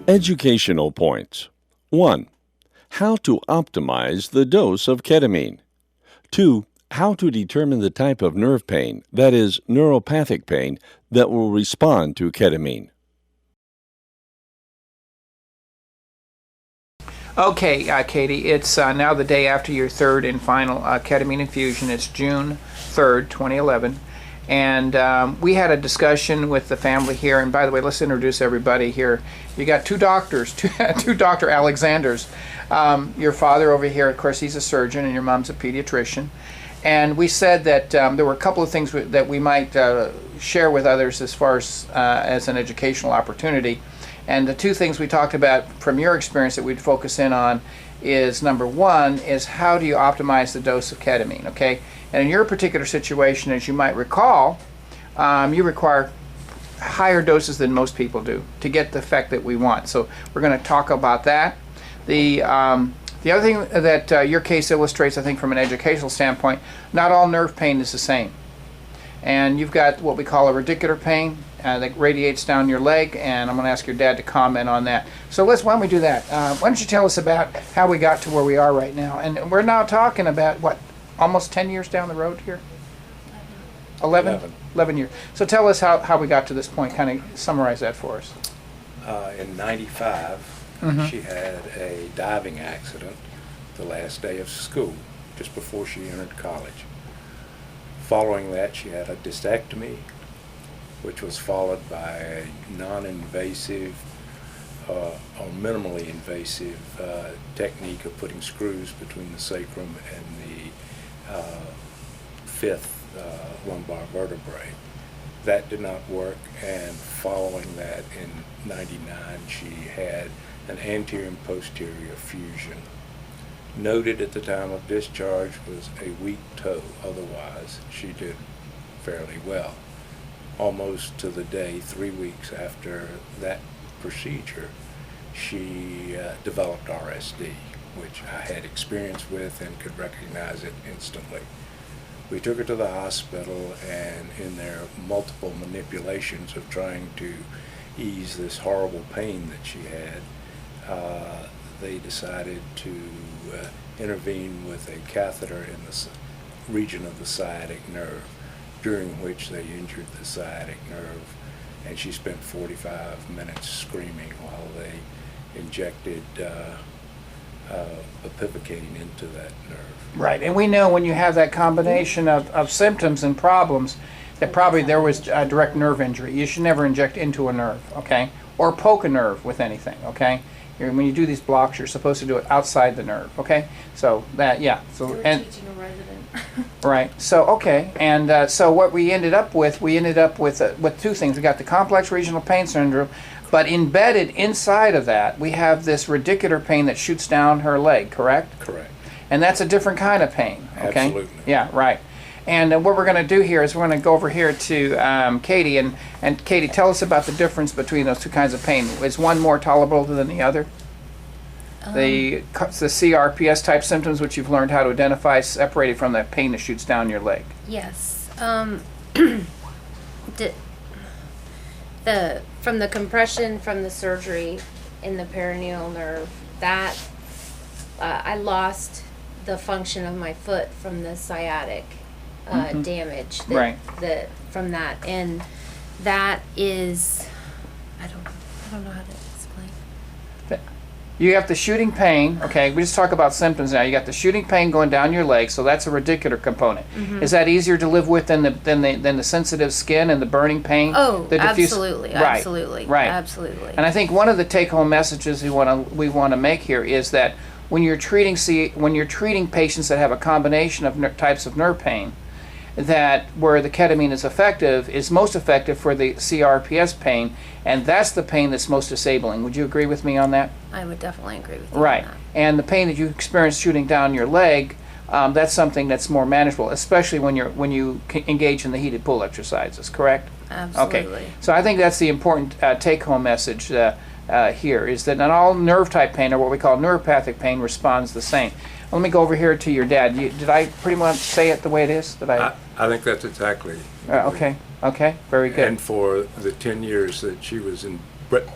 Educational points. 1. How to optimize the dose of ketamine. 2. How to determine the type of nerve pain, that is, neuropathic pain, that will respond to ketamine. Okay, Katie, it's now the day after your third and final ketamine infusion. It's June 3rd, 2011. And we had a discussion with the family here. And by the way, let's introduce everybody here. You got two doctors, two Dr. Alexanders. Your father over here, of course, he's a surgeon, and your mom's a pediatrician. And we said that there were a couple of things that we might share with others as far as an educational opportunity. And the two things we talked about from your experience that we'd focus in on is, number one, is how do you optimize the dose of ketamine, okay? And in your particular situation, as you might recall, you require higher doses than most people do to get the effect that we want. So we're going to talk about that. The other thing that your case illustrates, I think, from an educational standpoint, not all nerve pain is the same. And you've got what we call a radicular pain that radiates down your leg, and I'm going to ask your dad to comment on that. So why don't we do that? Why don't you tell us about how we got to where we are right now? And we're now talking about, what, almost 10 years down the road here? 11? 11 years. So tell us how we got to this point. Kind of summarize that for us. In '95, she had a diving accident the last day of school, just before she entered college. Following that, she had a discectomy, which was followed by a non-invasive or minimally invasive technique of putting screws between the sacrum and the fifth lumbar vertebrae. That did not work, and following that, in '99, she had an anterior and posterior fusion. Noted at the time of discharge was a weak toe. Otherwise, she did fairly well. Almost to the day, 3 weeks after that procedure, she developed RSD, which I had experience with and could recognize it instantly. We took her to the hospital, and in their multiple manipulations of trying to ease this horrible pain that she had, they decided to intervene with a catheter in the region of the sciatic nerve, during which they injured the sciatic nerve, and she spent 45 minutes screaming while they injected bupivacaine into that nerve. Right, and we know when you have that combination of symptoms and problems that probably there was a direct nerve injury. You should never inject into a nerve, okay? Or poke a nerve with anything, okay? When you do these blocks, you're supposed to do it outside the nerve, okay? So that, yeah. So and teaching a resident. Right. So okay, and so what we ended up with two things. We got the complex regional pain syndrome, but embedded inside of that, we have this radicular pain that shoots down her leg. Correct? Correct. And that's a different kind of pain. Okay. Absolutely. Yeah. Right. And what we're going to do here is we're going to go over here to Katie, and Katie, tell us about the difference between those two kinds of pain. Is one more tolerable than the other? The CRPS type symptoms, which you've learned how to identify, separated from the pain that shoots down your leg. Yes. From the compression from the surgery in the peroneal nerve, that I lost the function of my foot from the sciatic damage from that, and that is I don't know how to explain. You have the shooting pain. Okay, we just talk about symptoms now. You got the shooting pain going down your leg, so that's a radicular component. Is that easier to live with than the sensitive skin and the burning pain? Oh, the diffuse? absolutely, right. absolutely, right, absolutely. And I think one of the take-home messages we want to make here is that when you're treating patients that have a combination of types of nerve pain, that where the ketamine is most effective for the CRPS pain, and that's the pain that's most disabling. Would you agree with me on that? I would definitely agree with you right. on that. And the pain that you experience shooting down your leg, that's something that's more manageable, especially when you engage in the heated pull exercises. Correct? Absolutely. Okay. So I think that's the important take-home message here, is that not all nerve type pain, or what we call neuropathic pain, responds the same. Let me go over here to your dad. Did I pretty much say it the way it is? I think that's exactly. Okay. Okay. Very good. And for the 10 years that she was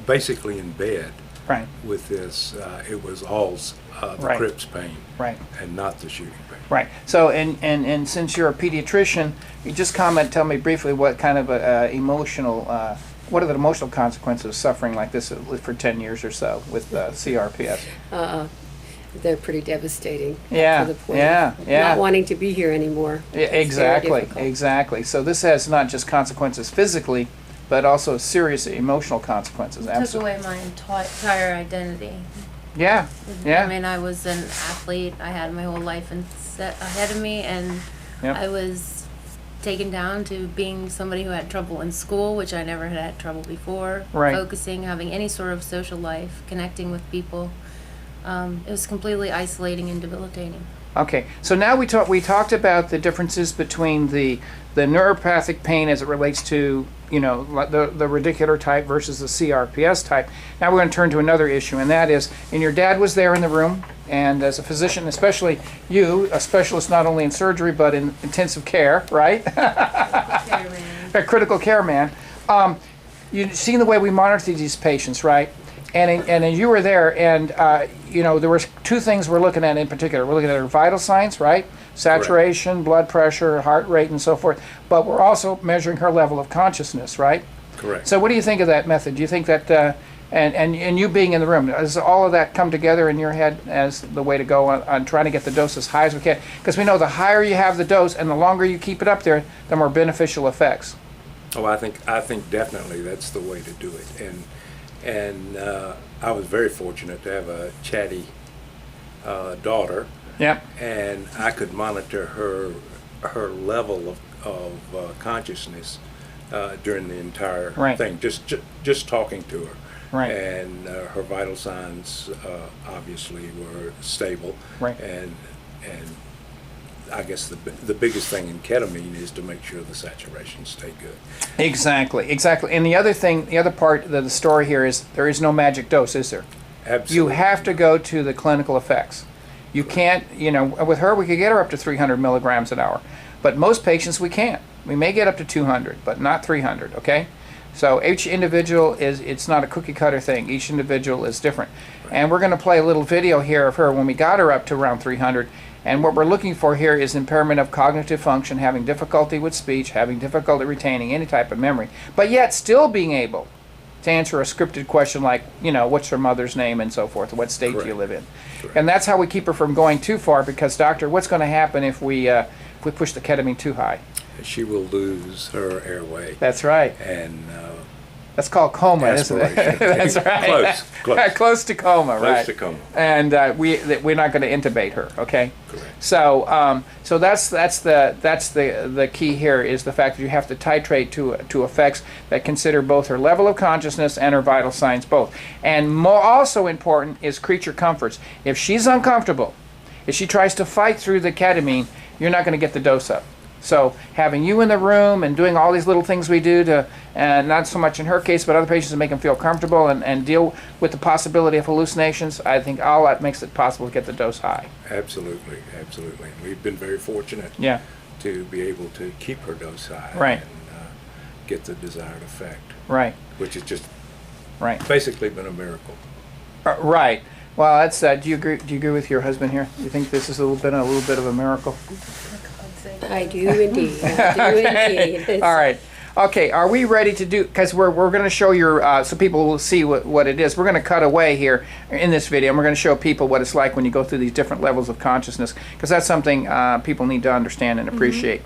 basically in bed, Right. with this, it was all the Right. Crips pain Right. and not the shooting pain. Right. So, and since you're a pediatrician, you just tell me briefly what kind of what are the emotional consequences of suffering like this for 10 years or so with CRPS? They're pretty devastating. Yeah, To the point yeah, of yeah. not wanting to be here anymore. Yeah, It's very exactly, difficult. exactly. So this has not just consequences physically, but also serious emotional consequences. Took away my entire identity. Yeah, I yeah. mean, I was an athlete. I had my whole life set ahead of me, and Yep. I was taken down to being somebody who had trouble in school, which I never had trouble before. Right. Focusing, having any sort of social life, connecting with people. It was completely isolating and debilitating. Okay, so now we talked about the differences between the neuropathic pain as it relates to, the radicular type versus the CRPS type. Now we're going to turn to another issue, and that is, and your dad was there in the room, and as a physician, especially you, a specialist not only in surgery but in intensive care, right? A critical care man. You've seen the way we monitor these patients, right? And you were there, and there were two things we're looking at in particular. We're looking at our vital signs, right? Saturation, blood pressure, heart rate, and so forth. But we're also measuring her level of consciousness, right? Correct. So what do you think of that method? Do you think that, and you being in the room, does all of that come together in your head as the way to go on trying to get the dose as high as we can? Because we know the higher you have the dose and the longer you keep it up there, the more beneficial effects. Oh, I think definitely that's the way to do it. And I was very fortunate to have a chatty daughter. Yep. And I could monitor her level of consciousness during the entire Right. thing. Just talking to her. Right. And her vital signs obviously were stable. Right. And I guess the biggest thing in ketamine is to make sure the saturations stay good. Exactly. And the other part of the story here is there is no magic dose, is there? Absolutely. You have to go to the clinical effects. You can't, with her we could get her up to 300 milligrams an hour, but most patients we can't. We may get up to 200, but not 300, okay? So each individual it's not a cookie cutter thing. Each individual is different. And we're going to play a little video here of her when we got her up to around 300. And what we're looking for here is impairment of cognitive function, having difficulty with speech, having difficulty retaining any type of memory, but yet still being able to answer a scripted question like, what's her mother's name and so forth, what state do you live in. Correct. And that's how we keep her from going too far, because doctor, what's going to happen if we push the ketamine too high? She will lose her airway. That's right. And That's called coma, isn't it? aspiration. That's right. Close. Close to coma, Close right? to coma. And we're not going to intubate her, okay? Correct. So that's the key here is the fact that you have to titrate to effects that consider both her level of consciousness and her vital signs both. And also important is creature comforts. If she's uncomfortable, if she tries to fight through the ketamine, you're not going to get the dose up. So having you in the room and doing all these little things we do to, and not so much in her case, but other patients to make them feel comfortable and deal with the possibility of hallucinations, I think all that makes it possible to get the dose high. Absolutely. We've been very fortunate Yeah. to be able to keep her dose high Right. and get the desired effect, Right. which has just Right. basically been a miracle. Right. Well, that's. Do you agree? Do you agree with your husband here? You think this is a little bit of a miracle? I do indeed. I do indeed. It's- All right. Okay. Are we ready to do? Because we're going to show your so people will see what it is. We're going to cut away here in this video, and we're going to show people what it's like when you go through these different levels of consciousness, because that's something people need to understand and appreciate.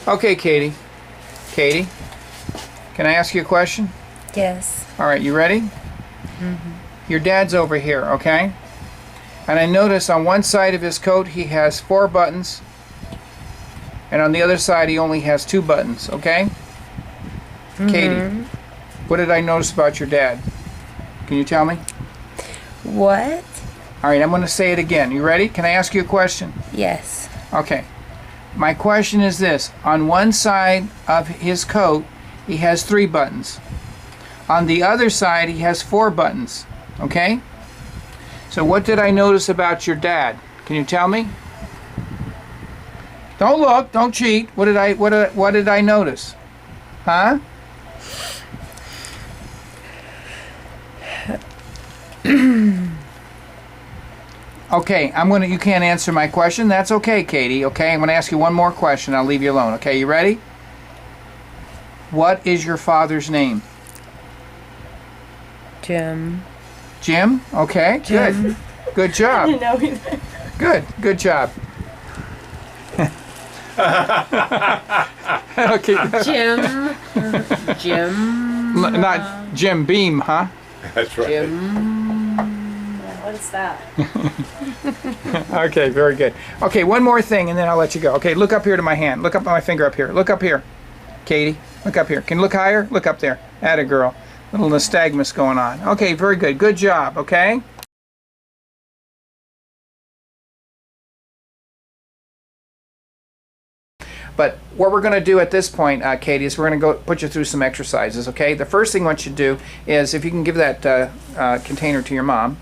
Okay, Katie. Katie, can I ask you a question? Yes. All right, you ready? Your dad's over here, okay? And I notice on one side of his coat he has 4 buttons, and on the other side he only has 2 buttons, okay? Katie, what did I notice about your dad? Can you tell me? What? All right, I'm going to say it again. You ready? Can I ask you a question? Yes. Okay. My question is this. On one side of his coat, he has 3 buttons. On the other side, he has 4 buttons. Okay? So what did I notice about your dad? Can you tell me? Don't look, don't cheat. What did I notice? Huh? Okay, you can't answer my question. That's okay, Katie. Okay, I'm gonna ask you one more question. I'll leave you alone. Okay, you ready? What is your father's name? Jim. Jim? Okay, Jim. good. Good job. No, either. Good job. Okay. Jim. Jim. Not Jim Beam, huh? That's right. Jim. What is that? Okay, very good. Okay, one more thing and then I'll let you go. Okay, look up here to my hand. Look up at my finger up here. Look up here. Katie, look up here. Can you look higher? Look up there. Atta girl. Little nystagmus going on. Okay, very good. Good job, okay? But what we're going to do at this point, Katie, is we're going to go put you through some exercises, okay? The first thing I want you to do is, if you can give that container to your mom,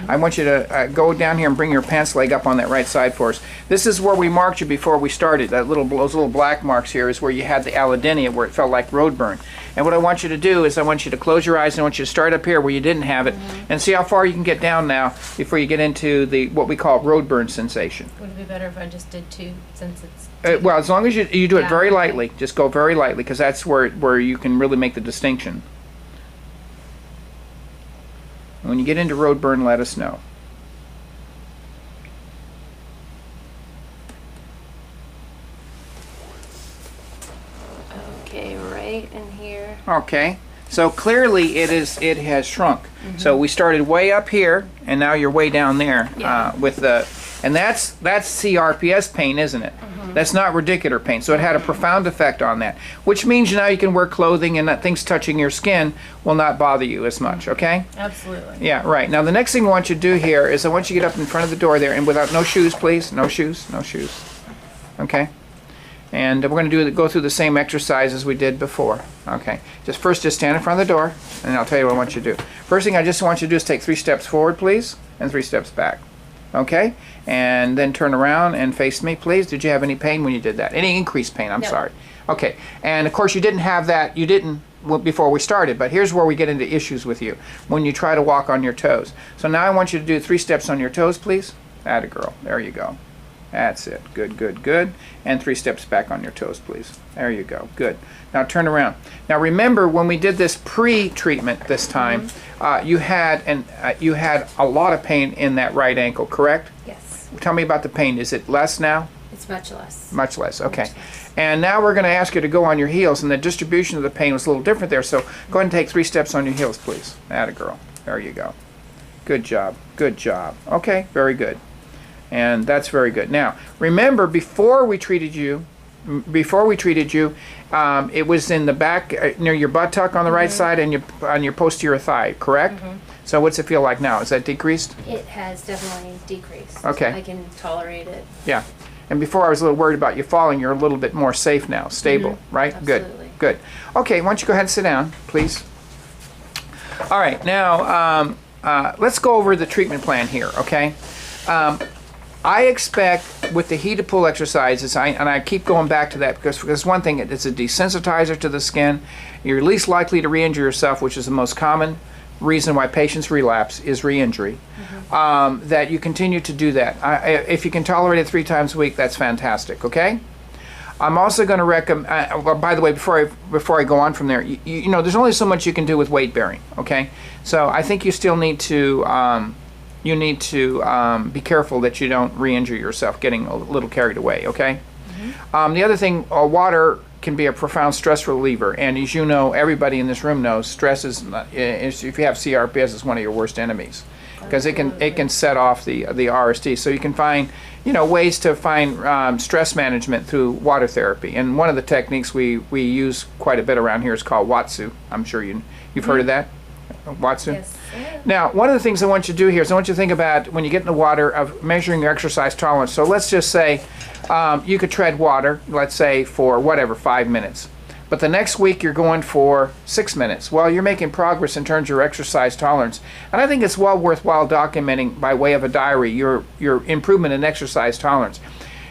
I want you to go down here and bring your pants leg up on that right side for us. This is where we marked you before we started. Those little black marks here is where you had the allodynia, where it felt like road burn. And what I want you to do is I want you to close your eyes and I want you to start up here where you didn't have it and see how far you can get down now before you get into the what we call road burn sensation. Would it be better if I just did 2 since it's... Well, as long as you do it Yeah, very okay. lightly, just go very lightly, because that's where you can really make the distinction. When you get into road burn, let us know. Okay, right in here. Okay, so clearly it has shrunk. So we started way up here, and now you're way down there Yeah. with the, and that's CRPS pain, isn't it? That's not radicular pain. So it had a profound effect on that, which means now you can wear clothing and that things touching your skin will not bother you as much. Okay? Absolutely. Yeah, right. Now the next thing I want you to do here is I want you to get up in front of the door there, and without no shoes, please. No shoes. No shoes. Okay? And we're going to go through the same exercise as we did before. Okay. Just stand in front of the door, and I'll tell you what I want you to do. First thing I just want you to do is take 3 steps forward, please, and 3 steps back. Okay? And then turn around and face me, please. Did you have any pain when you did that? Any increased pain? I'm No. sorry. Okay. And of course you didn't have that. You didn't before we started, but here's where we get into issues with you, when you try to walk on your toes. So now I want you to do 3 steps on your toes, please. Atta girl. There you go. That's it. Good, good, good. And 3 steps back on your toes, please. There you go. Good. Now turn around. Now remember, when we did this pre-treatment this time, you had a lot of pain in that right ankle, correct? Yes. Tell me about the pain. Is it less now? It's much less. Much less. Okay. Much less. And now we're going to ask you to go on your heels, and the distribution of the pain was a little different there. So go ahead and take 3 steps on your heels, please. Atta girl. There you go. Good job. Good job. Okay. Very good. And that's very good. Now, remember, before we treated you, it was in the back, near your buttock on the right side and on your posterior thigh, correct? So what's it feel like now? Is that decreased? It has definitely decreased. Okay. I can tolerate it. Yeah. And before I was a little worried about you falling, you're a little bit more safe now, stable, right? Absolutely. Good. Good. Okay, why don't you go ahead and sit down, please? All right, now let's go over the treatment plan here, okay? I expect with the heated pool exercises, and I keep going back to that because one thing, it's a desensitizer to the skin. You're least likely to re-injure yourself, which is the most common reason why patients relapse is re-injury. That you continue to do that. If you can tolerate it 3 times a week, that's fantastic, okay? I'm also going to recommend, well, by the way, before I go on from there, you know, there's only so much you can do with weight bearing, okay? So I think you still need to, be careful that you don't re-injure yourself getting a little carried away, okay? The other thing, water can be a profound stress reliever, and as you know, everybody in this room knows, stress is if you have CRPS, it's one of your worst enemies, because it can set off the RSD. So you can find, you know, ways to find stress management through water therapy, and one of the techniques we use quite a bit around here is called Watsu. I'm sure you've heard of that, Watsu. Yes. Now, one of the things I want you to do here is I want you to think about, when you get in the water, of measuring your exercise tolerance. So let's just say you could tread water, let's say for whatever, 5 minutes. but the next week you're going for 6 minutes. Well, you're making progress in terms of your exercise tolerance. And I think it's well worthwhile documenting by way of a diary your improvement in exercise tolerance.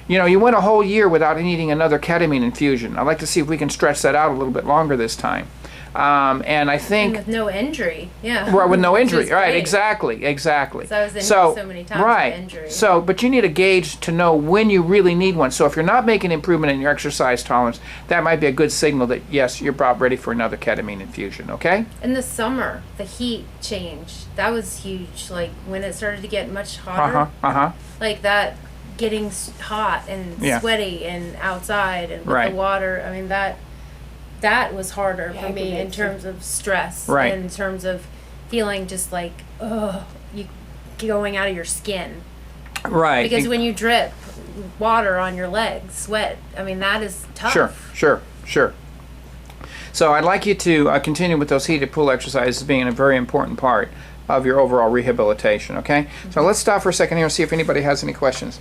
You know, you went a whole year without needing another ketamine infusion. I'd like to see if we can stretch that out a little bit longer this time. And I think... And with no injury, yeah. Right, with no Which injury, is right, great. exactly. So I was in so many times right. with injury. So, but you need a gauge to know when you really need one. So if you're not making improvement in your exercise tolerance, that might be a good signal that, yes, you're about ready for another ketamine infusion, okay? In the summer, the heat change, that was huge. Like when it started to get much hotter, like that getting hot and Yeah. sweaty and outside and with Right. the water. I mean, that was harder for me in aggravating. terms of stress, Right. in terms of feeling just like, you going out of your skin. Right. Because when you drip water on your legs, sweat, I mean, that is tough. Sure. So I'd like you to continue with those heated pool exercises being a very important part of your overall rehabilitation, okay? So let's stop for a second here and see if anybody has any questions.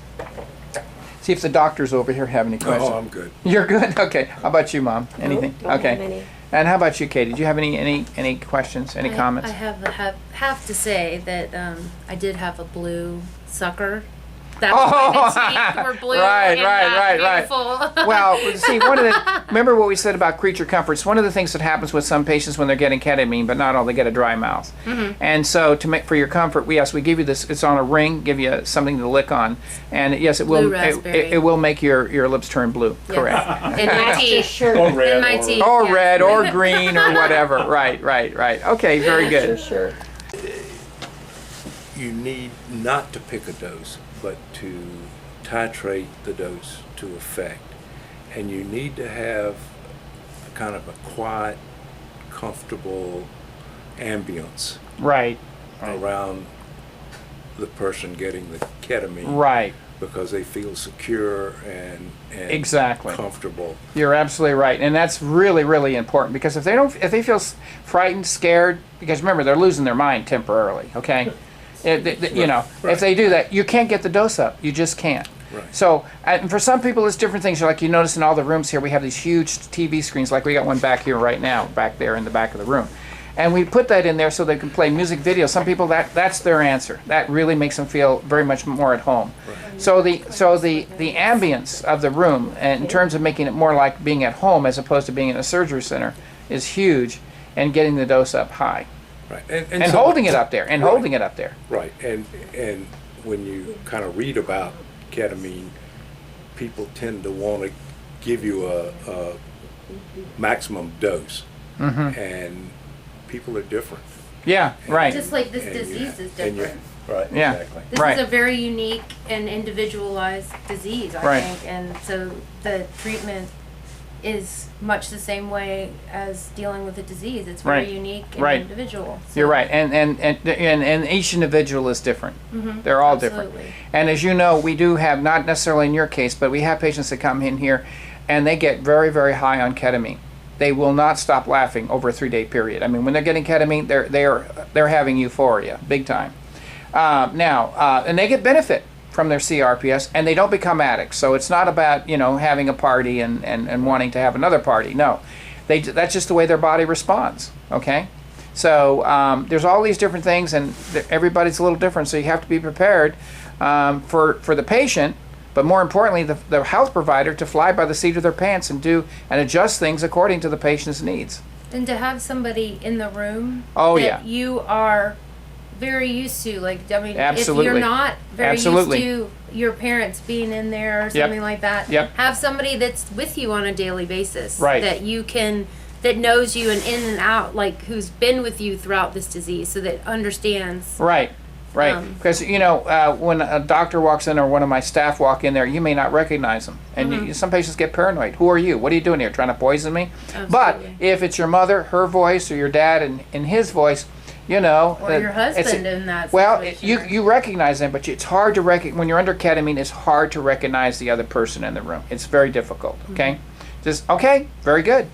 See if the doctors over here have any questions. Oh, I'm good. You're good? Okay. How about you, Mom? Anything? Don't have Okay. any. And how about you, Katie? Do you have any questions, any comments? I have to say that I did have a blue sucker. That's why the teeth were blue Right, and right. beautiful. Well, see, remember what we said about creature comforts. One of the things that happens with some patients when they're getting ketamine, but not all, they get a dry mouth. And so, to make for your comfort, we give you this. It's on a ring, give you something to lick on, and yes, it will. Blue raspberry. It will make your lips turn blue. Yes. Correct. And my teeth. Sure. And my teeth. Or yeah. red, or green, or whatever. Right. Okay, very good. Sure. You need not to pick a dose, but to titrate the dose to effect. And you need to have a kind of a quiet, comfortable ambience Right. around the person getting the ketamine. Right. Because they feel secure and Exactly. comfortable. You're absolutely right, and that's really, really important because if they feel frightened, scared, because remember they're losing their mind temporarily. Okay, you know, Right. if they do that, you can't get the dose up. You just can't. Right. So, and for some people, it's different things. Like you notice in all the rooms here, we have these huge TV screens. Like we got one back here right now, back there in the back of the room. And we put that in there so they can play music videos. Some people that's their answer. That really makes them feel very much more at home. Right. So the ambience of the room, and in terms of making it more like being at home as opposed to being in a surgery center, is huge, and getting the dose up high Right. and so- holding it up there and Right. holding it up there. Right, and when you kind of read about ketamine, people tend to want to give you a maximum dose, and people are different. Yeah, right. Just like this And you disease ha- is and you- different. Right, Yeah. exactly. This Right. is a very unique and individualized disease, I Right. think, and so the treatment is much the same way as dealing with a disease. It's very Right. unique and Right. individual. You're right, and each individual is different. They're all different. Absolutely. And as you know, we do have, not necessarily in your case, but we have patients that come in here and they get very, very high on ketamine. They will not stop laughing over a 3-day period. I mean, when they're getting ketamine, they're having euphoria, big time. And they get benefit from their CRPS, and they don't become addicts. So it's not about having a party and wanting to have another party. No, that's just the way their body responds. Okay. So there's all these different things, and everybody's a little different. So you have to be prepared for the patient, but more importantly, the health provider to fly by the seat of their pants and adjust things according to the patient's needs. And to have somebody in the room Oh, that yeah. you are very used to, like, I mean, Absolutely. if you're not very Absolutely. used to your parents being in there or Yep. something like that, Yep. have somebody that's with you on a daily basis. Right. That knows you and in and out, like, who's been with you throughout this disease, so that understands. Right. Because when a doctor walks in or one of my staff walk in there, you may not recognize them, and some patients get paranoid. Who are you? What are you doing here? Trying to poison me? But Absolutely. if it's your mother, her voice, or your dad and his voice, Or your husband it's- in that Well, situation. you recognize them, but it's hard to when you're under ketamine. It's hard to recognize the other person in the room. It's very difficult. Okay, just okay, very good.